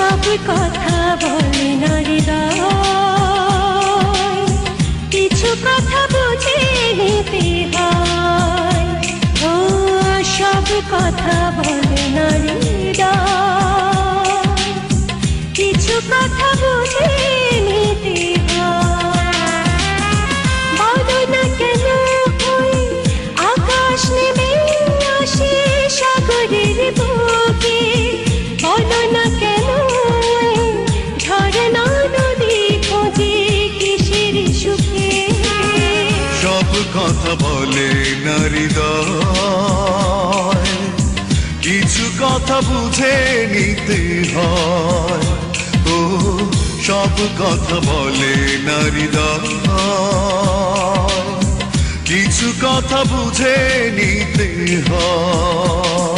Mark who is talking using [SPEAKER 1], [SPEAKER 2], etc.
[SPEAKER 1] সব কথা বলে না হৃদয়, কিছু কথা বুঝে নিতে হয়। ও সব কথা বলে না হৃদয়, কিছু কথা বুঝে নিতে হয়। বলো না কেন ওই আকাশ নেমে আসে সাগরের বুকে, বলো না কেন ওই ঝরনা নদী খোঁজে কিসের সুখে।
[SPEAKER 2] সব কথা বলে না হৃদয়, কিছু কথা বুঝে নিতে হয়। ও সব কথা বলে না হৃদয়, কিছু কথা বুঝে নিতে হয়।